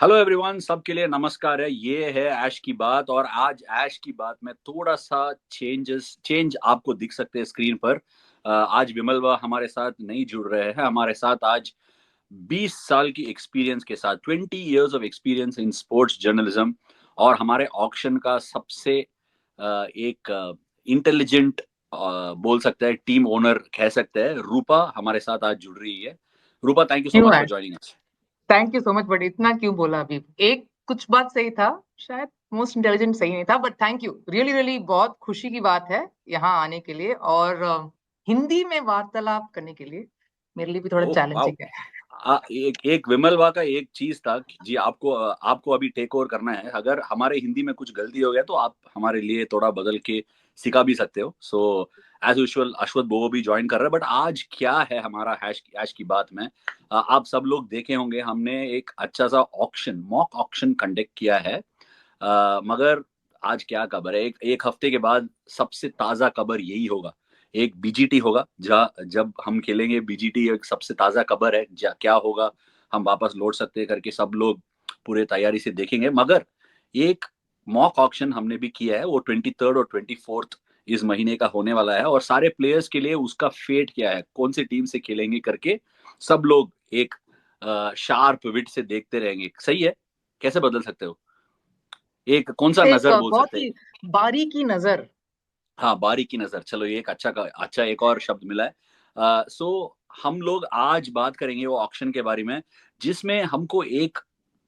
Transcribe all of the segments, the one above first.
Hello everyone, सबके लिए नमस्कार है। ये है ऐश की बात और आज ऐश की बात में थोड़ा सा चेंज आपको दिख सकते हैं स्क्रीन पर। आज विमल वा हमारे साथ नहीं जुड़ रहे हैं। हमारे साथ आज 20 साल की एक्सपीरियंस के साथ 20 years of experience in sports journalism और हमारे ऑक्शन का सबसे एक इंटेलिजेंट बोल सकते हैं, टीम ओनर कह सकते हैं, रूपा हमारे साथ आज जुड़ रही है। रूपा, थैंक यू सो क्यों मच है? For joining us. Thank you so much, but इतना क्यों बोला अभी? एक कुछ बात सही था, शायद मोस्ट इंटेलिजेंट सही नहीं था, but thank you, really really बहुत खुशी की बात है यहाँ आने के लिए और हिंदी में वार्तालाप करने के लिए मेरे लिए भी थोड़ा ओह वाह। चैलेंजिंग है। एक एक विमल वा का एक चीज था कि जी, आपको अभी टेक ओवर करना है। अगर हमारे हिंदी में कुछ गलती हो गया तो आप हमारे लिए थोड़ा बदल के सिखा भी सकते हो। सो एज यूजुअल अश्वथ वो भी ज्वाइन कर रहा है। बट आज क्या है हमारा हैश हैश की बात में, आप सब लोग देखे होंगे, हमने एक अच्छा सा ऑक्शन, मॉक ऑक्शन कंडक्ट किया है। मगर आज क्या खबर है, एक एक हफ्ते के बाद सबसे ताजा खबर यही होगा। एक बीजीटी होगा, जब हम खेलेंगे बीजीटी, एक सबसे ताजा खबर है क्या होगा, हम वापस लौट सकते हैं करके सब लोग पूरे तैयारी से देखेंगे। मगर एक मॉक ऑक्शन हमने भी किया है, वो 23rd और 24th इस महीने का होने वाला है और सारे प्लेयर्स के लिए उसका फेट क्या है, कौन सी टीम से खेलेंगे करके सब लोग एक शार्प विट से देखते रहेंगे। सही है? कैसे बदल सकते हो? एक कौन सा एक नजर बोल बहुत सकते हैं? ही बारीकी नजर। हाँ, बारीकी नजर। चलो, ये एक अच्छा एक और शब्द मिला है। सो हम लोग आज बात करेंगे वो ऑक्शन के बारे में, जिसमें हमको एक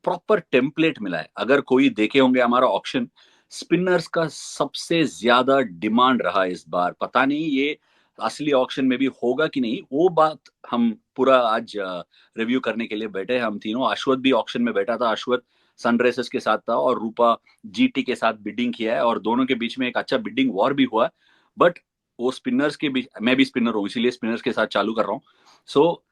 प्रॉपर टेम्पलेट मिला है। अगर कोई देखे होंगे हमारा ऑक्शन, स्पिनर्स का सबसे ज्यादा डिमांड रहा है इस बार। पता नहीं ये असली ऑक्शन में भी होगा कि नहीं, वो बात हम पूरा आज रिव्यू करने के लिए बैठे हैं हम तीनों। अश्वथ भी ऑक्शन में बैठा था। अश्वथ सनराइजर्स के साथ था और रूपा जीटी के साथ बिडिंग किया है और दोनों के बीच में एक अच्छा बिडिंग वॉर भी हुआ। बट वो स्पिनर्स के बीच, मैं भी स्पिनर हूँ इसीलिए स्पिनर्स के साथ चालू कर रहा हूँ। सो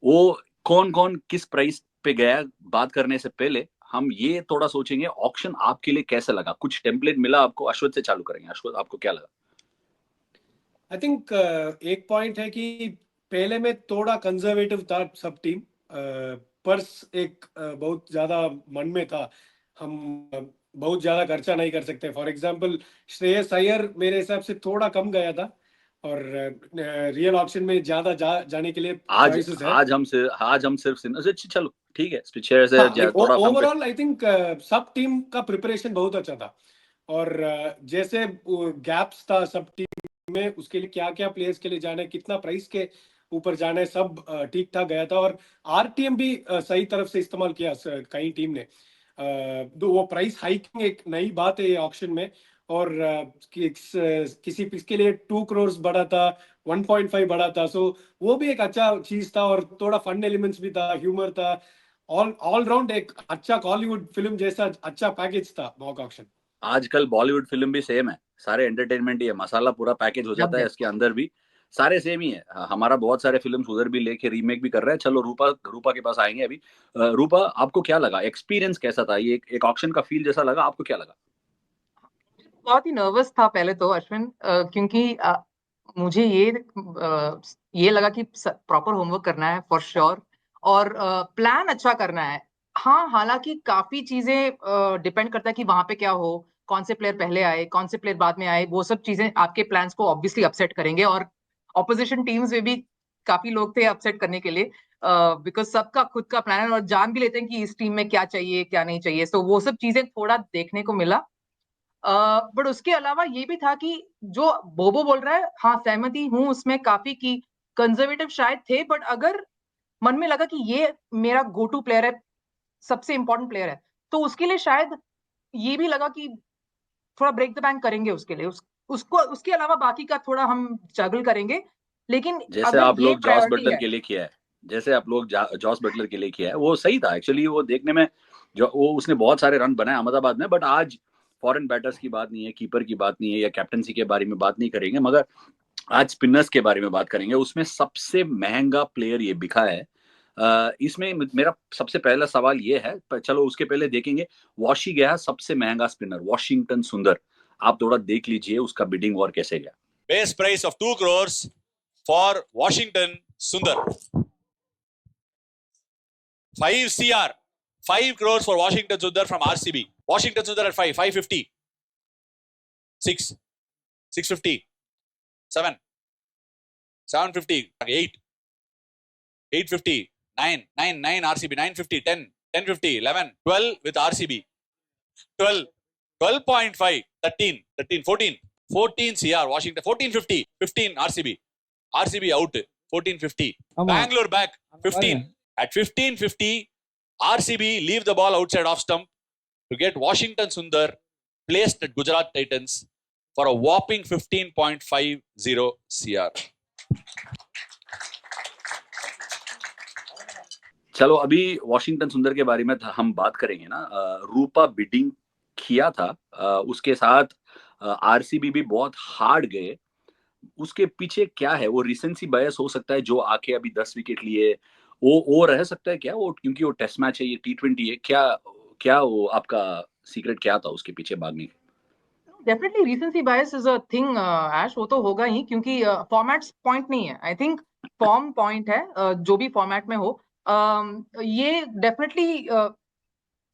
वो कौन कौन किस प्राइस पे गया, बात करने से पहले हम ये थोड़ा सोचेंगे ऑक्शन आपके लिए कैसा लगा। कुछ टेम्पलेट मिला आपको? अश्वथ से चालू करेंगे। अश्वथ, आपको क्या लगा? आई थिंक एक पॉइंट है कि पहले में थोड़ा कंजर्वेटिव था सब टीम, पर एक बहुत ज्यादा मन में था। हम बहुत ज्यादा खर्चा नहीं कर सकते। फॉर एग्जांपल श्रेयस अय्यर मेरे हिसाब से थोड़ा कम गया था और रियल ऑप्शन में ज्यादा जाने के लिए आज चॉइसेस है। आज हम सिर्फ चलो ठीक है, स्पिचर से हाँ, थोड़ा हम पे। ओवरऑल आई थिंक सब टीम का प्रिपरेशन बहुत अच्छा था। और जैसे गैप्स था सब टीम में, उसके लिए क्या क्या प्लेयर्स के लिए जाना है, कितना प्राइस के ऊपर जाना है, सब ठीक ठाक गया था। और आरटीएम भी सही तरफ से इस्तेमाल किया कई टीम ने। वो प्राइस हाइकिंग एक नई बात है ये ऑक्शन में। और किसी पिच के लिए 2 crores बढ़ा था, 1.5 बढ़ा था। सो वो भी एक अच्छा चीज था और थोड़ा फन एलिमेंट्स भी था, ह्यूमर था। ऑल राउंड एक अच्छा हॉलीवुड फिल्म जैसा अच्छा पैकेज था मॉक ऑक्शन। आजकल बॉलीवुड फिल्म भी सेम है, सारे एंटरटेनमेंट ही है, मसाला पूरा पैकेज हो जाता है जबरदस्त। इसके अंदर भी। सारे सेम ही है। हमारा बहुत सारे फिल्म्स उधर भी लेके रीमेक भी कर रहे हैं। चलो, रूपा रूपा के पास आएंगे अभी। रूपा, आपको क्या लगा? एक्सपीरियंस कैसा था? ये एक ऑक्शन का फील जैसा लगा? आपको क्या लगा? बहुत ही नर्वस था पहले तो अश्विन, क्योंकि मुझे ये लगा कि प्रॉपर होमवर्क करना है फॉर श्योर और प्लान अच्छा करना है। हाँ, हालांकि काफी चीजें डिपेंड करता है कि वहां पे क्या हो, कौन से प्लेयर पहले आए, कौन से प्लेयर बाद में आए। वो सब चीजें आपके प्लान्स को ऑब्वियसली अपसेट करेंगे और ऑपोजिशन टीम्स में भी काफी लोग थे अपसेट करने के लिए, बिकॉज सबका खुद का प्लान है और जान भी लेते हैं कि इस टीम में क्या चाहिए क्या नहीं चाहिए। तो वो सब चीजें थोड़ा देखने को मिला। बट उसके अलावा ये भी था कि जो बोबो बोल रहा है, हाँ सहमति हूँ उसमें काफी की कंजर्वेटिव शायद थे, बट अगर मन में लगा कि ये मेरा गो टू प्लेयर है, सबसे इंपॉर्टेंट प्लेयर है, तो उसके लिए शायद ये भी लगा कि थोड़ा ब्रेक द बैंक करेंगे उसके लिए, उसको उसके अलावा बाकी का थोड़ा हम जगल करेंगे। लेकिन जैसे अगर आप ये लोग जॉस प्रायोरिटी बटलर है। के लिए किया है, जैसे आप लोग जॉस बटलर के लिए किया है, वो सही था एक्चुअली। वो देखने में, जो वो उसने बहुत सारे रन बनाए अहमदाबाद में। बट आज फॉरेन बैटर्स की बात नहीं है, कीपर की बात नहीं है, या कैप्टनसी के बारे में बात नहीं करेंगे, मगर आज स्पिनर्स के बारे में बात करेंगे। उसमें सबसे महंगा प्लेयर ये बिका है। इसमें मेरा सबसे पहला सवाल ये है, चलो उसके पहले देखेंगे। वॉशी गया सबसे महंगा स्पिनर, वॉशिंगटन सुंदर। आप थोड़ा देख लीजिए उसका बिडिंग वॉर कैसे गया। Base price of 2 crores for Washington Sundar. 5 CR 5 crores for Washington Sundar from RCB. Washington Sundar at 5, 550. 6, 650. 7, 750. 8, 850. 9, 9 RCB. 950. 10, 1050. 11, 12 with RCB. 12, 12.5. 13, 13, 14. 14 CR Washington. 1450. 15 RCB. RCB out. 1450. Bangalore back. 15. At 1550, RCB leave the ball outside off stump to get Washington Sundar placed at Gujarat Titans for a whopping 15.50 CR. चलो अभी Washington सुंदर के बारे में हम बात करेंगे ना। रूपा बिडिंग किया था, उसके साथ आरसीबी भी बहुत हार्ड गए। उसके पीछे क्या है? वो रिसेंसी बायस हो सकता है जो आके अभी 10 विकेट लिए, वो रह सकता है क्या? वो क्योंकि वो टेस्ट मैच है, ये T20 है, क्या क्या वो आपका सीक्रेट क्या था उसके पीछे भागने के? Definitely recency bias is a thing Ash, वो तो होगा ही, क्योंकि फॉर्मेट्स पॉइंट नहीं है। आई थिंक फॉर्म पॉइंट है, जो भी फॉर्मेट में हो। ये डेफिनेटली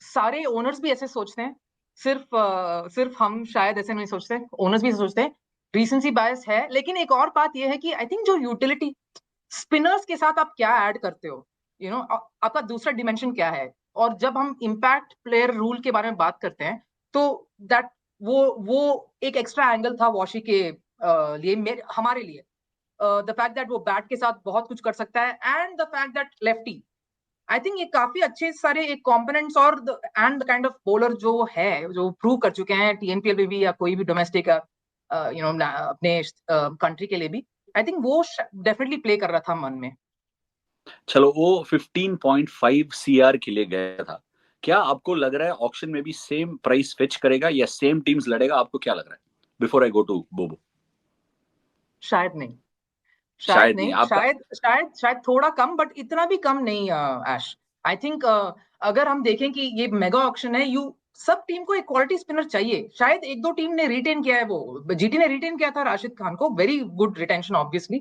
सारे ओनर्स भी ऐसे सोचते हैं, सिर्फ हम शायद ऐसे नहीं सोचते, ओनर्स भी ऐसे सोचते हैं। रीसेंसी बायस है, लेकिन एक और बात ये है कि आई थिंक जो यूटिलिटी स्पिनर्स के साथ आप क्या ऐड करते हो, आपका दूसरा डिमेंशन क्या है। और जब हम इम्पैक्ट प्लेयर रूल के बारे में बात करते हैं, तो दैट वो एक एक्स्ट्रा एंगल था वॉशी के लिए, हमारे लिए। द फैक्ट दैट वो बैट के साथ बहुत कुछ कर सकता है, and the fact that lefty, I think ये काफी अच्छे सारे एक कंपोनेंट्स, और and the kind of bowler जो है, जो प्रूव कर चुके हैं TNPL में भी या कोई भी डोमेस्टिक अपने कंट्री के लिए भी। आई थिंक वो डेफिनेटली प्ले कर रहा था मन में। चलो वो 15.5 CR के लिए गया था। क्या आपको लग रहा है ऑक्शन में भी सेम प्राइस फिच करेगा या सेम टीम्स लड़ेगा? आपको क्या लग रहा है? बिफोर आई गो टू बोबो। शायद नहीं, शायद नहीं आपका? शायद थोड़ा कम, बट इतना भी कम नहीं ऐश। आई थिंक अगर हम देखें कि ये मेगा ऑक्शन है, सब टीम को एक क्वालिटी स्पिनर चाहिए। शायद एक दो टीम ने रिटेन किया है, वो जीटी ने रिटेन किया था राशिद खान को, very good retention obviously,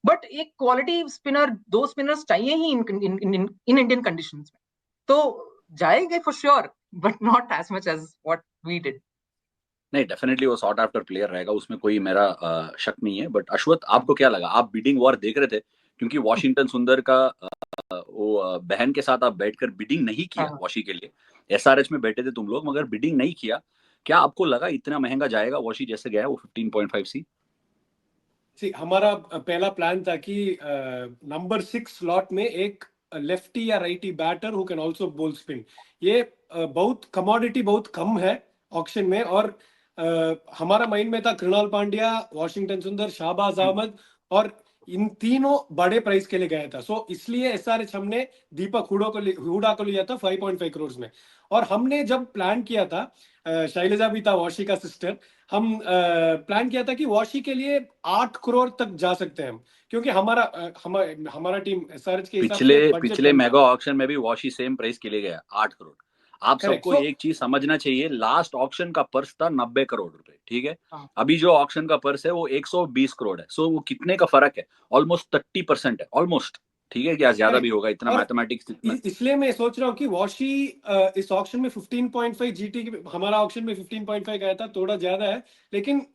but एक क्वालिटी स्पिनर, 2 स्पिनर्स चाहिए ही इन इंडियन कंडीशंस में। तो जाएंगे for sure, but not as much as what we did. नहीं, डेफिनेटली वो सॉर्ट आफ्टर प्लेयर रहेगा, उसमें कोई मेरा शक नहीं है। बट अश्वत, आपको क्या लगा? आप बिडिंग वॉर देख रहे थे? क्योंकि वॉशिंगटन सुंदर का वो बहन के साथ आप बैठकर बिडिंग नहीं किया वॉशी के लिए। SRH में बैठे थे तुम लोग, मगर बिडिंग नहीं किया। क्या आपको लगा इतना महंगा जाएगा वॉशी जैसे गया वो 15.5 C? हमारा पहला प्लान था कि नंबर 6 स्लॉट में एक लेफ्टी या righty batter who can also bowl spin. ये बहुत कमोडिटी बहुत कम है ऑक्शन में, और हमारा माइंड में था कृणाल पांड्या, वॉशिंगटन सुंदर, शाहबाज अहमद, और इन तीनों बड़े प्राइस के लिए गया था। सो इसलिए SRH हमने दीपक हुडा को लिया था 5.5 करोड़ में। और हमने जब प्लान किया था, शैलजा भी था वॉशी का सिस्टर, हम प्लान किया था कि वॉशी के लिए 8 करोड़ तक जा सकते हैं हम, क्योंकि हमारा टीम SRH के हिसाब से पिछले मेगा ऑक्शन में भी वॉशी सेम प्राइस के लिए गया 8 करोड़। आप सबको एक चीज समझना चाहिए, लास्ट ऑक्शन का पर्स था 90 करोड़ रुपए, ठीक है? अभी जो ऑक्शन का पर्स है वो 120 करोड़ है। सो वो कितने का फर्क है? ऑलमोस्ट 30% है, ऑलमोस्ट, ठीक है? क्या ज्यादा भी होगा? इतना मैथमेटिक्स। इसलिए मैं सोच रहा हूँ कि वॉशी इस ऑक्शन में 15.5, जीटी हमारा ऑक्शन में 15.5 गया था, थोड़ा ज्यादा है, लेकिन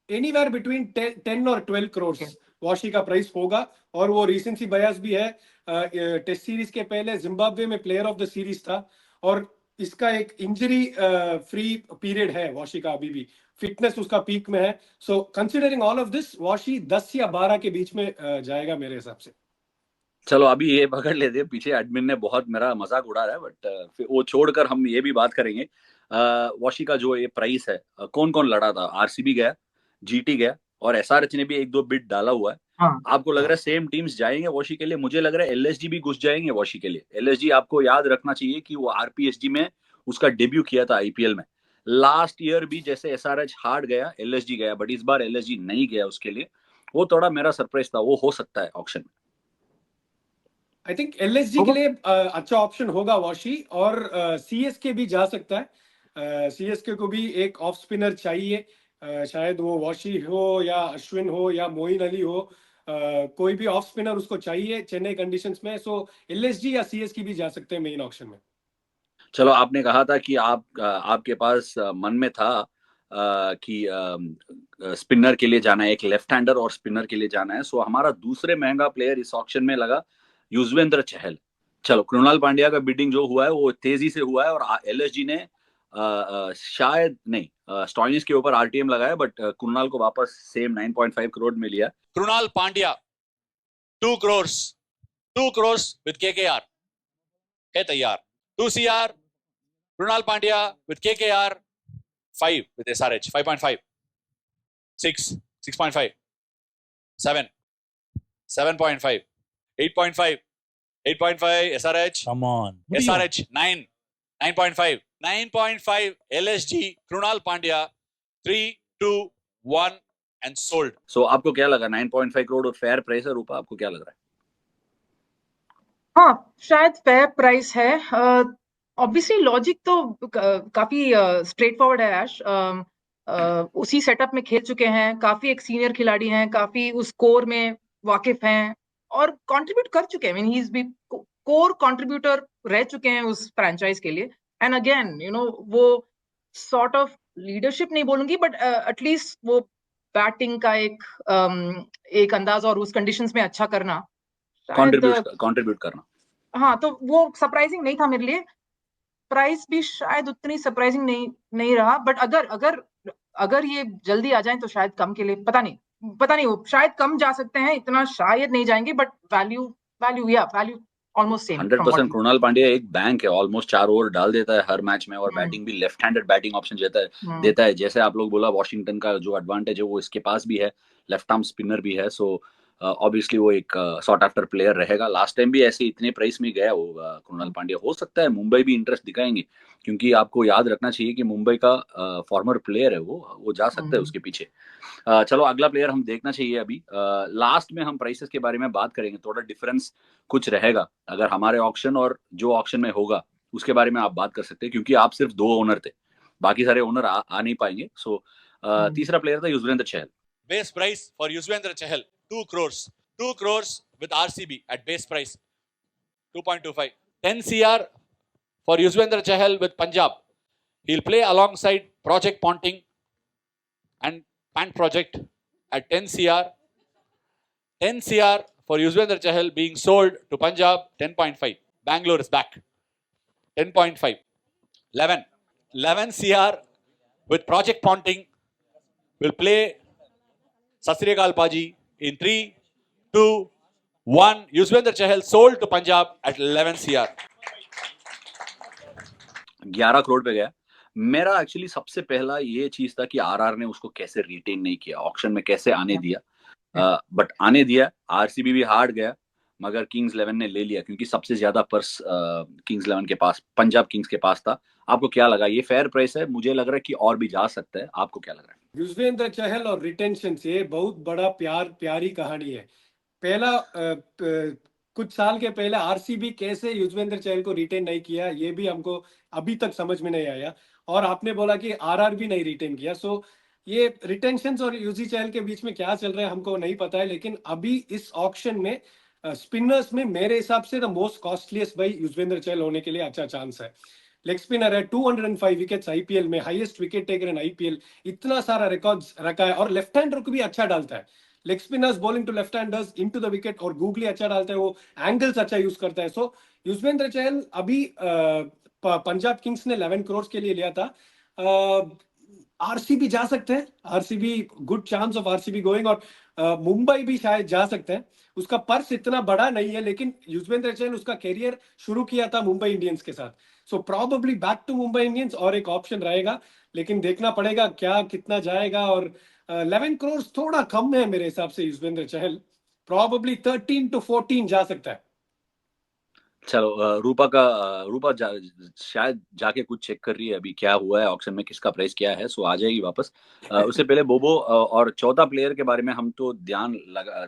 एनीवेयर बिटवीन 10 और 12 करोड़ वॉशी का प्राइस होगा। और वो रिसेंसी बायस भी है, टेस्ट सीरीज के पहले जिम्बाब्वे में प्लेयर ऑफ द सीरीज था, और इसका एक इंजरी फ्री पीरियड है वॉशी का, अभी भी फिटनेस उसका पीक में है। So considering all of this, Washi 10 या 12 के बीच में जाएगा मेरे हिसाब से। चलो अभी ये पकड़ लेते हैं, पीछे एडमिन ने बहुत मेरा मजाक उड़ा रहा है, बट फिर वो छोड़कर हम ये भी बात करेंगे। वॉशी का जो ये प्राइस है, कौन कौन लड़ा था? RCB गया, GT गया, और SRH ने भी एक दो बिट डाला हुआ है। आपको लग रहा है सेम टीम्स जाएंगे वॉशी के लिए? मुझे लग रहा है LSG भी घुस जाएंगे वॉशी के लिए। LSG आपको याद रखना चाहिए कि वो RPSG में उसका डेब्यू किया था IPL में। लास्ट ईयर भी जैसे SRH हार्ड गया, LSG गया, बट इस बार LSG नहीं गया उसके लिए। वो थोड़ा मेरा सरप्राइज था। वो हो सकता है ऑक्शन में। आई थिंक LSG के लिए अच्छा ऑप्शन होगा वॉशी, और CSK भी जा सकता है। CSK को भी एक ऑफ स्पिनर चाहिए, शायद वो वॉशी हो या अश्विन हो या मोइन अली हो। कोई भी ऑफ स्पिनर उसको चाहिए चेन्नई कंडीशंस में, सो एलएसजी या सीएसके भी जा सकते हैं मेन ऑक्शन में। चलो, आपने कहा था कि आपके पास मन में था कि स्पिनर के लिए जाना है, एक लेफ्ट हैंडर और स्पिनर के लिए जाना है। सो हमारा दूसरे महंगा प्लेयर इस ऑक्शन में लगा युजवेंद्र चहल। चलो, कृणाल पांड्या का बिडिंग जो हुआ है वो तेजी से हुआ है और एलएसजी ने शायद नहीं स्टॉइनिस के ऊपर आरटीएम लगाया, बट कृणाल को वापस सेम 9.5 करोड़ में लिया। Krunal Pandya, 2 crores. 2 crores with KKR. है तैयार. 2 CR. Krunal Pandya with KKR. 5 with SRH. 5.5. 6. 6.5. 7. 7.5. 8.5. 8.5 SRH. Come on. SRH 9. 9.5. 9.5 LSG. Krunal Pandya. 3, 2, 1 and sold. सो आपको क्या लगा 9.5 करोड़ और फेयर प्राइस है? रूपा, आपको क्या लग रहा है? हाँ, शायद फेयर प्राइस है। ऑब्वियसली लॉजिक तो काफी स्ट्रेट फॉरवर्ड है ऐश। उसी सेटअप में खेल चुके हैं, काफी एक सीनियर खिलाड़ी हैं, काफी उस कोर में वाकिफ हैं और कंट्रीब्यूट कर चुके हैं। ही इज भी कोर कंट्रीब्यूटर रह चुके हैं उस फ्रेंचाइज के लिए। एंड अगेन वो सॉर्ट ऑफ लीडरशिप नहीं बोलूंगी, बट एटलीस्ट वो बैटिंग का एक अंदाज और उस कंडीशंस में अच्छा करना कंट्रीब्यूट करना। हाँ, तो वो सरप्राइजिंग नहीं था मेरे लिए। प्राइस भी शायद उतनी सरप्राइजिंग नहीं रहा, बट अगर ये जल्दी आ जाए तो शायद कम के लिए पता नहीं वो शायद कम जा सकते हैं, इतना शायद नहीं जाएंगे, but value almost same. 100% Krunal Pandya एक बैंक है, ऑलमोस्ट 4 ओवर डाल देता है हर मैच में और बैटिंग भी लेफ्ट हैंडेड बैटिंग ऑप्शन देता है। जैसे आप लोग बोला वॉशिंगटन का जो एडवांटेज है वो इसके पास भी है, लेफ्ट आर्म स्पिनर भी है। सो ऑब्वियसली वो एक सॉर्ट आफ्टर प्लेयर रहेगा। लास्ट टाइम भी ऐसे इतने प्राइस में गया वो कृणाल पांड्या। हो सकता है मुंबई भी इंटरेस्ट दिखाएंगे, क्योंकि आपको याद रखना चाहिए कि मुंबई का फॉर्मर प्लेयर है वो जा सकता है उसके पीछे। चलो, अगला प्लेयर हम देखना चाहिए अभी। लास्ट में हम प्राइसेस के बारे में बात करेंगे, थोड़ा डिफरेंस कुछ रहेगा अगर हमारे ऑक्शन और जो ऑक्शन में होगा उसके बारे में आप बात कर सकते हैं, क्योंकि आप सिर्फ 2 ओनर थे, बाकी सारे ओनर आ नहीं पाएंगे। सो तीसरा प्लेयर था Yuzvendra Chahal. Base price for Yuzvendra Chahal 2 crores. 2 crores with RCB at base price 2.25. 10 CR for Yuzvendra Chahal with Punjab. He'll play alongside Project Ponting and Pant Project at 10 CR. 10 CR for Yuzvendra Chahal being sold to Punjab 10.5. Bangalore is back 10.5. 11 CR with Project Ponting will play Sat Sri Akal Paji in 3, 2, 1. Yuzvendra Chahal sold to Punjab at 11 CR. 11 crore पे गया। मेरा actually सबसे पहला ये चीज था कि RR ने उसको कैसे रिटेन नहीं किया, ऑक्शन में कैसे आने दिया, बट आने दिया। आरसीबी भी हार गया, मगर किंग्स 11 ने ले लिया, क्योंकि सबसे ज्यादा पर्स किंग्स 11 के पास, पंजाब किंग्स के पास था। आपको क्या लगा? ये फेयर प्राइस है? मुझे लग रहा है कि और भी जा सकता है। आपको क्या लग रहा है? युजवेंद्र चहल और रिटेंशन से बहुत बड़ा प्यारी कहानी है। पहला कुछ साल के पहले आरसीबी कैसे युजवेंद्र चहल को रिटेन नहीं किया, ये भी हमको अभी तक समझ में नहीं आया। और आपने बोला कि आरआर भी नहीं रिटेन किया। सो ये रिटेंशन और यूजी चहल के बीच में क्या चल रहा है हमको नहीं पता है, लेकिन अभी इस ऑक्शन में स्पिनर्स में मेरे हिसाब से द मोस्ट कॉस्टलीस्ट भाई युजवेंद्र चहल होने के लिए अच्छा चांस है। लेग स्पिनर है, 205 विकेट्स आईपीएल में, highest wicket taker in IPL, इतना सारा रिकॉर्ड्स रखा है और लेफ्ट हैंडर को भी अच्छा डालता है। Leg spinners bowling to left handers into the wicket, और गूगली अच्छा डालता है, वो एंगल्स अच्छा यूज करता है। सो युजवेंद्र चहल अभी पंजाब किंग्स ने 11 करोड़ के लिए लिया था। आरसीबी जा सकते हैं, RCB good chance of RCB going, और मुंबई भी शायद जा सकते हैं। उसका पर्स इतना बड़ा नहीं है, लेकिन युजवेंद्र चहल उसका कैरियर शुरू किया था मुंबई इंडियंस के साथ। So probably back to Mumbai Indians और एक ऑप्शन रहेगा, लेकिन देखना पड़ेगा क्या कितना जाएगा। और 11 करोड़ थोड़ा कम है मेरे हिसाब से युजवेंद्र चहल, प्रोबेबली 13 to 14 जा सकता है। चलो, रूपा शायद जाके कुछ चेक कर रही है अभी क्या हुआ है ऑक्शन में, किसका प्राइस क्या है। सो आ जाएगी वापस। उससे पहले बोबो और चौथा प्लेयर के बारे में हम तो ध्यान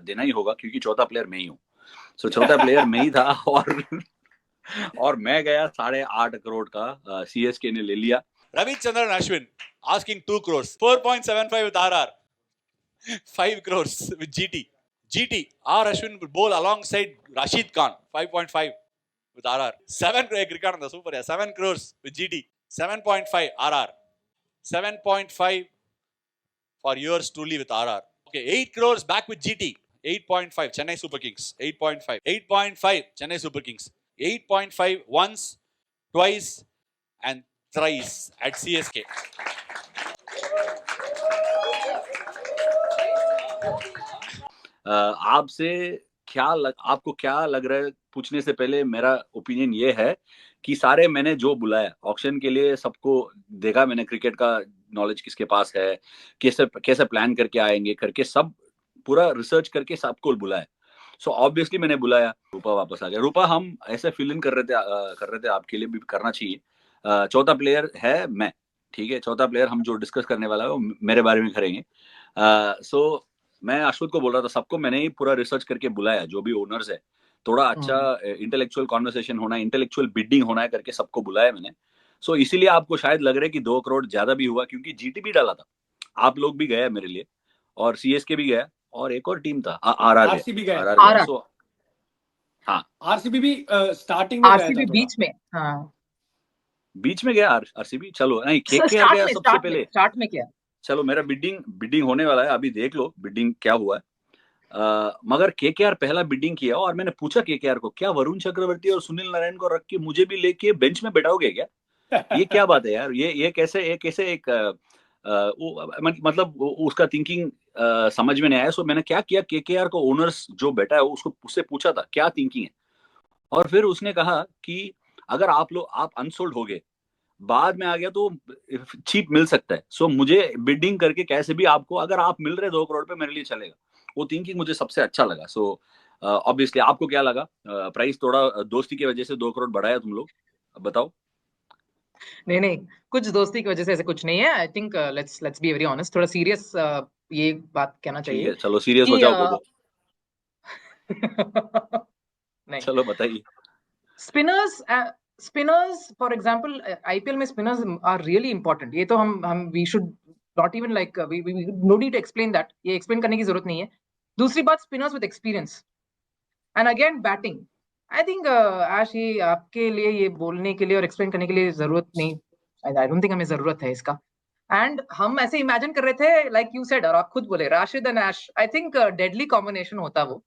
देना ही होगा, क्योंकि चौथा प्लेयर मैं ही हूँ। सो चौथा प्लेयर मैं ही था और मैं गया 8.5 करोड़ का, सीएसके ने ले लिया। Ravichandran Ashwin asking 2 crores. 4.75 with RR. 5 crores with GT. GT, R Ashwin will bowl alongside Rashid Khan, 5.5 with RR. 7 crore, cricket on the super, 7 crores with GT, 7.5 RR, 7.5 for yours truly with RR. Okay, 8 crores back with GT, 8.5 Chennai Super Kings, 8.5, 8.5 Chennai Super Kings, 8.5 once, twice and thrice at CSK. आपसे आपको क्या लग रहा है पूछने से पहले मेरा ओपिनियन ये है कि सारे मैंने जो बुलाया ऑक्शन के लिए सबको देखा मैंने, क्रिकेट का नॉलेज किसके पास है, कैसे कैसे प्लान करके आएंगे करके सब पूरा रिसर्च करके सबको बुलाया। सो ऑब्वियसली मैंने बुलाया, रूपा वापस आ गया। रूपा हम ऐसे फिल इन कर रहे थे आपके लिए भी करना चाहिए। चौथा प्लेयर है मैं, ठीक है, चौथा प्लेयर हम जो डिस्कस करने वाला है वो मेरे बारे में करेंगे। सो मैं अश्वत को बोल रहा था, सबको मैंने ही पूरा रिसर्च करके बुलाया, जो भी ओनर्स है, थोड़ा अच्छा इंटेलेक्चुअल कॉन्वर्सेशन होना है, इंटेलेक्चुअल बिडिंग होना है करके सबको बुलाया मैंने। सो इसीलिए आपको शायद लग रहा है कि 2 करोड़ ज्यादा भी हुआ, क्योंकि जीटी भी डाला था, आप लोग भी गए मेरे लिए, और सीएसके भी गया, और एक और टीम था आरआर आरसीबी गया। गया। सो हाँ, आरसीबी भी स्टार्टिंग में गया था, आरसीबी बीच में, हाँ बीच में गया आरसीबी। चलो नहीं, केकेआर गया सबसे पहले, स्टार्ट में क्या। चलो मेरा बिडिंग होने वाला है, अभी देख लो बिडिंग क्या हुआ है। मगर केकेआर पहला बिडिंग किया, और मैंने पूछा केकेआर को, क्या वरुण चक्रवर्ती और सुनील नारायण को रख के मुझे भी लेके बेंच में बैठाओगे क्या? ये क्या बात है यार, ये कैसे एक मतलब उसका थिंकिंग समझ में नहीं आया। सो मैंने क्या किया, केकेआर को ओनर्स जो बैठा है उससे पूछा था क्या थिंकिंग है, और फिर उसने कहा कि अगर आप अनसोल्ड हो गए, बाद में आ गया तो चीप मिल सकता है, सो मुझे बिडिंग करके कैसे भी आपको, अगर आप मिल रहे 2 करोड़ पे मेरे लिए चलेगा। वो थिंकिंग मुझे सबसे अच्छा लगा। सो ऑब्वियसली आपको क्या लगा? प्राइस थोड़ा दोस्ती की वजह से 2 करोड़ बढ़ाया तुम लोग, बताओ। नहीं, कुछ दोस्ती की वजह से ऐसे कुछ नहीं है। I think let's be very honest, थोड़ा सीरियस ये बात कहना ठीक चाहिए है, चलो सीरियस हो कि जाओ, बोलो। नहीं, चलो बताइए। स्पिनर्स फॉर एग्जांपल आईपीएल में स्पिनर्स आर रियली इंपॉर्टेंट। ये तो हम we should not even like we no need to explain that, ये एक्सप्लेन करने की जरूरत नहीं है। दूसरी बात, spinners with experience and again batting. I think Ash, ये आपके लिए ये बोलने के लिए और एक्सप्लेन करने के लिए जरूरत नहीं, आई डोंट थिंक हमें जरूरत है इसका। एंड हम ऐसे इमेजिन कर रहे थे, लाइक यू सेड, और आप खुद बोले, Rashid and Ash, I think deadly combination होता वो।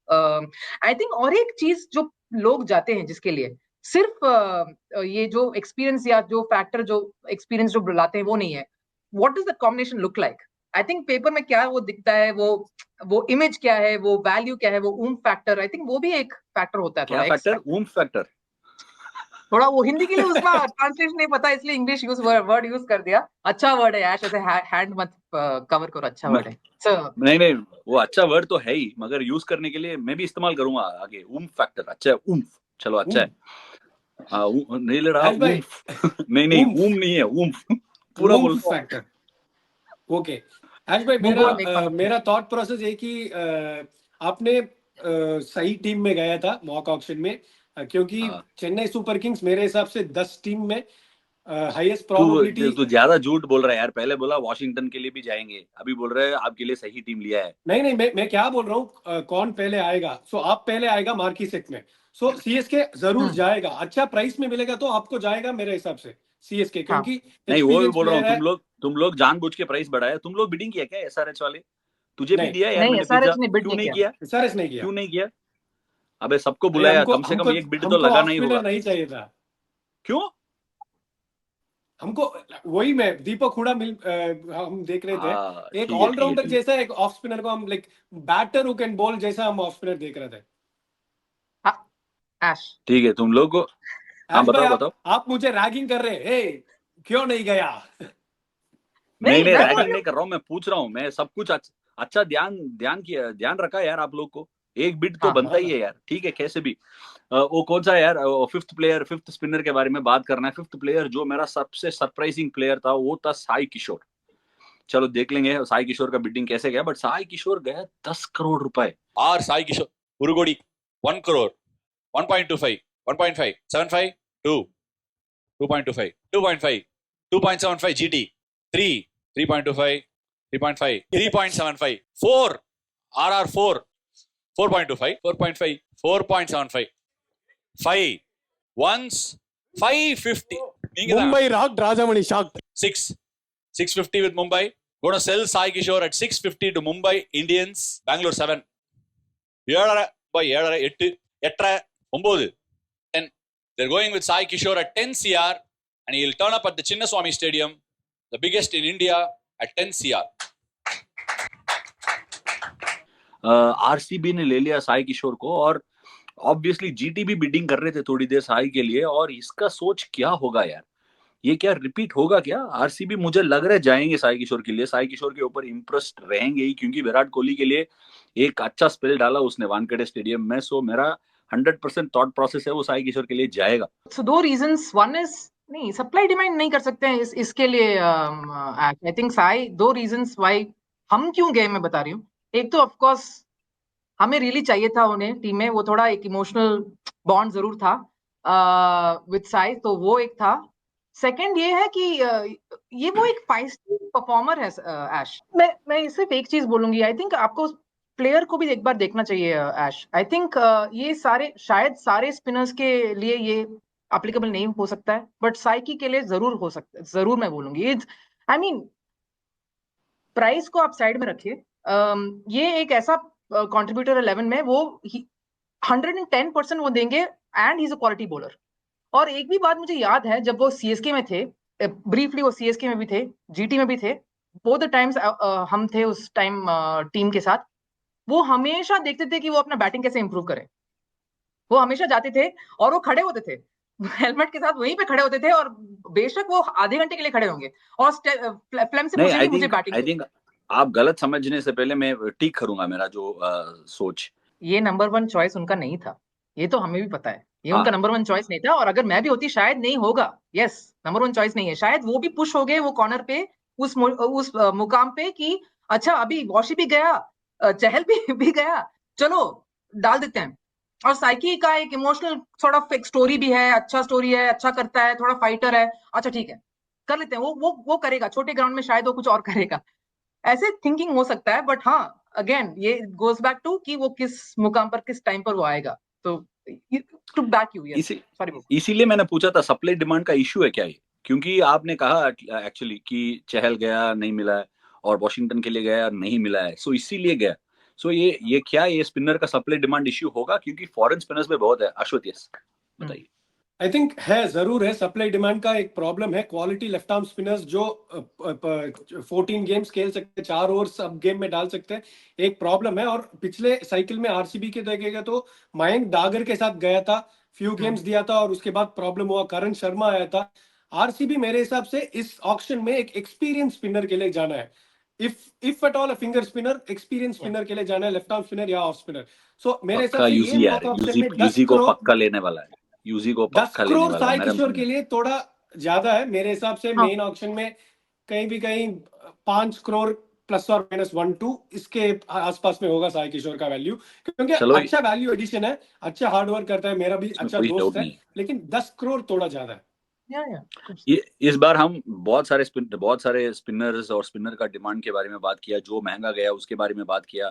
आई थिंक और एक चीज जो लोग जाते हैं जिसके लिए, सिर्फ ये जो एक्सपीरियंस या जो फैक्टर जो एक्सपीरियंस जो बुलाते हैं वो नहीं है। What does the combination look like? I think paper में क्या वो दिखता है, वो इमेज क्या है, वो वैल्यू क्या है, वो ऊम्फ फैक्टर, आई थिंक वो भी एक फैक्टर होता है। क्या फैक्टर? ऊम्फ फैक्टर? थोड़ा वो हिंदी के लिए उसका ट्रांसलेशन नहीं पता, इसलिए इंग्लिश वर्ड यूज कर दिया। अच्छा वर्ड है ऐश, ऐसे हैंड मत कवर करो, अच्छा वर्ड है। नहीं, वो अच्छा वर्ड तो है ही, मगर यूज करने के लिए मैं भी इस्तेमाल करूंगा आगे। ऊम्फ फैक्टर, अच्छा है, ऊम्फ, चलो अच्छा है। नहीं ले रहा ऊम्फ नहीं ऊम नहीं है, ऊम्फ पूरा बोल फैक्टर। ओके आज भाई, मेरा थॉट प्रोसेस है कि आपने सही टीम में गया था मॉक ऑक्शन में, क्योंकि चेन्नई सुपर किंग्स मेरे हिसाब से 10 टीम में हाईएस्ट प्रोबेबिलिटी। तू ज्यादा झूठ बोल रहा है यार, पहले बोला वॉशिंगटन के लिए भी जाएंगे, अभी बोल रहे हैं आपके लिए सही टीम लिया है। नहीं, मैं क्या बोल रहा हूँ, कौन पहले आएगा? सो आप पहले आएगा मार्की सेट में, सो सीएसके जरूर जाएगा, अच्छा प्राइस में मिलेगा तो आपको जाएगा मेरे हिसाब से सीएसके, क्योंकि नहीं वो भी बोल रहा हूँ, तुम लोग जानबूझ के प्राइस बढ़ाया। तुम लोग बिडिंग किया क्या एसआरएच वाले? तुझे भी दिया यार मैंने पिज्जा, क्यों नहीं किया? एसआरएच नहीं किया, क्यों नहीं किया? अबे सबको बुलाया, कम से कम एक बिड तो लगा नहीं होगा? नहीं चाहिए था। क्यों? हमको वही, मैं दीपक हुडा हम देख रहे थे, एक ऑलराउंडर जैसा, एक ऑफ स्पिनर को हम like batter who can bowl जैसा हम ऑफ स्पिनर देख रहे थे। ठीक है, तुम लोग को बताओ। आप मुझे रैगिंग कर रहे हैं, क्यों नहीं गया? नहीं रैगिंग नहीं कर रहा हूँ, मैं पूछ रहा हूँ, मैं सब कुछ अच्छा ध्यान रखा यार आप लोग को। एक बिड तो बनता ही है यार, ठीक है कैसे भी। वो कौन सा यार, फिफ्थ स्पिनर के बारे में बात करना है। फिफ्थ प्लेयर जो मेरा सबसे सरप्राइजिंग प्लेयर था वो था साई किशोर। चलो देख लेंगे साई किशोर का बिडिंग कैसे गया, बट साई किशोर गया 10 करोड़ रुपए। और साई किशोर उरुगोड़ी 1 crore, 1.25, 1.5, 7.5, 2, 2.25, 2.5, 2.75 GT, 3, 3.25, 3.5, 3.75, 4, RR4, 4.25, 4.5, 4.75, 5, once, 550. Mumbai rocked, Rajamani shocked. 650 with Mumbai. Gonna sell Sai Kishore at 650 to Mumbai Indians. Bangalore 7. 7, 8, 8, 9, 10. They're going with Sai Kishore at 10 CR and he'll turn up at the Chinnaswamy Stadium, the biggest in India, at 10 CR. RCB ने ले लिया साई किशोर को और obviously GT भी bidding कर रहे थे थोड़ी देर साई के लिए, और इसका सोच क्या होगा यार, ये क्या रिपीट होगा क्या? आरसीबी मुझे लग रहा है जाएंगे साई किशोर के लिए, साई किशोर के ऊपर इंप्रेस्ड रहेंगे ही, क्योंकि विराट कोहली के लिए एक अच्छा स्पेल डाला उसने वानखेड़े स्टेडियम में। सो मेरा 100% थॉट प्रोसेस है वो साई किशोर के लिए जाएगा। So 2 reasons. One is नहीं, सप्लाई डिमांड नहीं कर सकते हैं इसके लिए। I think Sai 2 reasons why हम क्यों गए मैं बता रही हूँ। एक तो ऑफ कोर्स हमें रियली चाहिए था उन्हें टीम में, वो थोड़ा एक इमोशनल बॉन्ड जरूर था विद साई, तो वो एक था। सेकंड ये है कि ये वो एक फाइस्टी परफॉर्मर है ऐश। मैं सिर्फ एक चीज बोलूंगी, आई थिंक आपको प्लेयर को भी एक बार देखना चाहिए ऐश। आई थिंक ये शायद सारे स्पिनर्स के लिए ये एप्लीकेबल नहीं हो सकता है, बट साइकी के लिए जरूर हो सकता है, जरूर मैं बोलूंगी। आई मीन प्राइस को आप साइड में रखिए, ये एक ऐसा कंट्रीब्यूटर 11 में वो 110% वो देंगे and he is a quality bowler. और एक भी बात मुझे याद है, जब वो सीएसके में थे, ब्रीफली वो सीएसके में भी थे, जीटी में भी थे, बोथ द टाइम्स हम थे उस टाइम टीम के साथ, वो हमेशा देखते थे कि वो अपना बैटिंग कैसे इंप्रूव करें। वो हमेशा जाते थे और वो खड़े होते थे हेलमेट के साथ, वहीं पे खड़े होते थे, और बेशक वो आधे घंटे के लिए खड़े होंगे और फ्लेम से पूछेंगे मुझे बैटिंग। आई थिंक आप गलत समझने से पहले मैं ठीक करूंगा मेरा जो सोच। ये नंबर 1 चॉइस उनका नहीं था, ये तो हमें भी पता है, ये हाँ। उनका नंबर 1 चॉइस नहीं था, और अगर मैं भी होती शायद नहीं होगा। यस, नंबर 1 चॉइस नहीं है, शायद वो भी पुश हो गए वो कॉर्नर पे उस मुकाम पे कि अच्छा अभी वॉशी भी गया, चहल भी गया, चलो डाल देते हैं। और साइकी का एक इमोशनल थोड़ा एक स्टोरी भी है, अच्छा स्टोरी है, अच्छा करता है, थोड़ा फाइटर है, अच्छा ठीक है कर लेते हैं, वो करेगा छोटे ग्राउंड में, शायद वो कुछ और करेगा, ऐसे थिंकिंग हो सकता है। बट हाँ, अगेन ये गोज बैक टू कि वो किस मुकाम पर किस टाइम पर वो आएगा। तो to back you, yes sorry, इसीलिए मैंने पूछा था सप्लाई डिमांड का इशू है क्या ये, क्योंकि आपने कहा एक्चुअली कि चहल गया नहीं मिला है और वॉशिंगटन के लिए गया नहीं मिला है, सो इसीलिए गया। सो ये क्या ये स्पिनर का सप्लाई डिमांड इश्यू होगा, क्योंकि फॉरेन स्पिनर्स में बहुत है। अश्वत यस बताइए। आई थिंक है, जरूर है, सप्लाई डिमांड का एक प्रॉब्लम है। क्वालिटी लेफ्ट आर्म स्पिनर्स जो 14 गेम्स खेल सकते हैं, 4 ओवर सब गेम में डाल सकते हैं, एक प्रॉब्लम है। और पिछले साइकिल में आरसीबी के देखेगा तो मयंक डागर के साथ गया था, फ्यू गेम्स दिया था और उसके बाद प्रॉब्लम हुआ, करण शर्मा आया था। आरसीबी मेरे हिसाब से इस ऑक्शन में एक एक्सपीरियंस स्पिनर के लिए जाना है, if at all a finger spinner, experience spinner के लिए जाना है, लेफ्ट आर्म स्पिनर या ऑफ स्पिनर। सो मेरे हिसाब से ये मॉक ऑप्शन में 10 को करोड़ पक्का लेने वाला है, यूजी को 10 पक्का लेने करोड़ वाला साई है। किशोर के लिए थोड़ा ज्यादा है मेरे हिसाब से। हाँ। मेन ऑक्शन में कहीं भी कहीं 5 करोड़ प्लस और माइनस 1-2 इसके आसपास में होगा साई किशोर का वैल्यू, क्योंकि अच्छा वैल्यू एडिशन है, अच्छा हार्ड वर्क करता है, मेरा भी अच्छा दोस्त है, लेकिन 10 करोड़ थोड़ा ज्यादा है। ये इस बार हम बहुत सारे स्पिनर्स और स्पिनर का डिमांड के बारे में बात किया, जो महंगा गया उसके बारे में बात किया।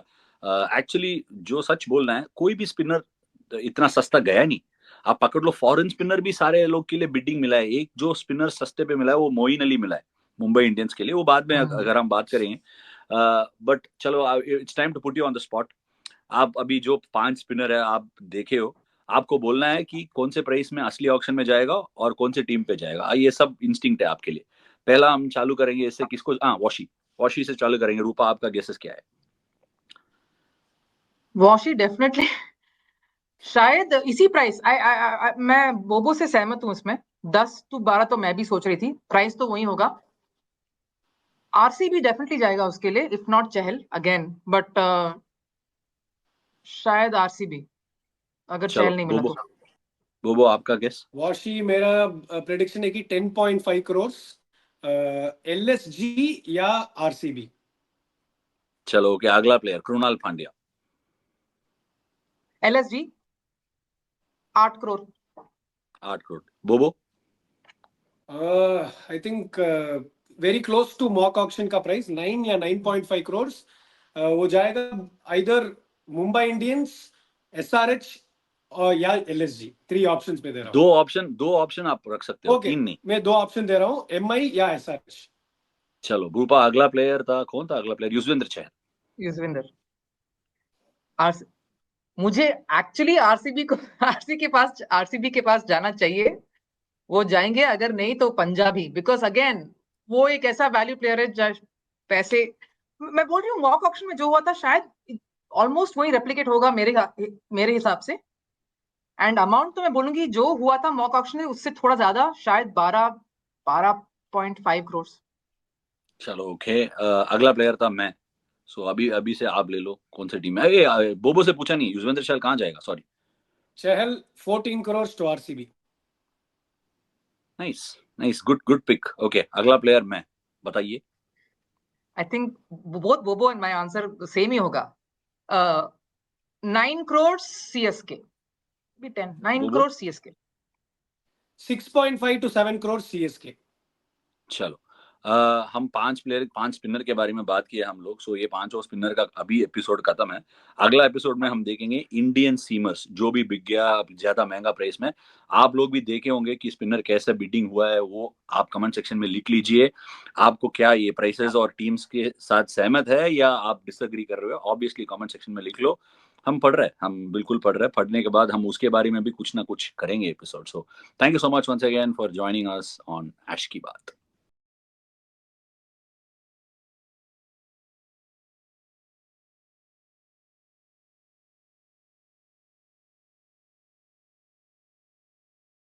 एक्चुअली जो सच बोलना है, कोई भी स्पिनर इतना सस्ता गया नहीं। आप पकड़ लो, फॉरेन स्पिनर भी सारे लोग के लिए बिडिंग मिला है। एक जो स्पिनर सस्ते पे मिला है वो मोइन अली मिला है मुंबई इंडियंस के लिए, वो बाद में अगर हम बात करेंगे। बट चलो, it's time to put you on the spot. आप अभी जो 5 स्पिनर है आप देखे हो, आपको बोलना है कि कौन से प्राइस में असली ऑक्शन में जाएगा और कौन से टीम पे जाएगा। ये सब इंस्टिंक्ट है आपके लिए। पहला हम चालू करेंगे इससे, किसको? वॉशी से चालू करेंगे। रूपा, आपका गेसेस क्या है? वॉशी डेफिनेटली शायद इसी प्राइस। मैं बोबो से सहमत हूं इसमें, 10 to 12 तो मैं भी सोच रही थी, प्राइस तो वही होगा। आरसीबी डेफिनेटली जाएगा उसके लिए, if not Chahal again, but शायद आरसीबी अगर चहल नहीं मिला तो। बोबो आपका गेस? वॉशी मेरा प्रेडिक्शन है कि 10.5 करोड़, एलएसजी या आरसीबी। चलो ओके, अगला प्लेयर कृणाल पांड्या। एलएसजी 8 करोड़। 8 करोड़। बोबो? I think very close to mock auction का प्राइस, 9 या 9.5 करोड़ वो जाएगा। आइदर मुंबई इंडियंस, SRH और या LSG, 3 ऑप्शंस पे दे रहा हूँ। दो ऑप्शन आप रख सकते हो, ओके, 3 नहीं। मैं 2 ऑप्शन दे रहा हूँ, MI या SRH। चलो भूपा, अगला प्लेयर था, कौन था अगला प्लेयर? युजवेंद्र चहल। युजवेंद्र। मुझे एक्चुअली आरसीबी के पास जाना चाहिए, वो जाएंगे, अगर नहीं तो पंजाबी, बिकॉज अगेन वो एक ऐसा वैल्यू प्लेयर है, पैसे, मैं बोल रही हूँ मॉक ऑक्शन में जो हुआ था शायद ऑलमोस्ट वही रेप्लिकेट होगा मेरे हिसाब से, एंड अमाउंट तो मैं बोलूंगी जो हुआ था मॉक ऑक्शन में उससे थोड़ा ज्यादा, शायद 12.5 करोड़। चलो ओके, अगला प्लेयर था मैं। सो अभी से आप ले लो कौन सी टीम है। बोबो से पूछा नहीं, युजवेंद्र चहल कहाँ जाएगा? Sorry. Chahal 14 crore to RCB। Nice nice, good pick. Okay, अगला प्लेयर मैं, बताइए। आई थिंक बोथ बोबो एंड माय आंसर सेम ही होगा। 9 करोड़ CSK, भी 9 बोबो? Crore CSK। 6.5 to 7 crore CSK। चलो, हम 5 स्पिनर के बारे में बात किए हम लोग। सो ये 5 स्पिनर का अभी एपिसोड खत्म है। अगला एपिसोड में हम देखेंगे इंडियन सीमर्स, जो भी बिक गया ज्यादा महंगा प्राइस में। आप लोग भी देखे होंगे कि स्पिनर कैसे बिडिंग हुआ है, वो आप कमेंट सेक्शन में लिख लीजिए। आपको क्या ये प्राइसेस और टीम्स के साथ सहमत है या आप डिसएग्री कर रहे हो? ऑब्वियसली कमेंट सेक्शन में लिख लो। हम पढ़ रहे हैं, हम बिल्कुल पढ़ रहे हैं। पढ़ने के बाद हम उसके बारे में भी कुछ ना कुछ करेंगे episode. So thank you so much once again for joining us on Ash ki बात।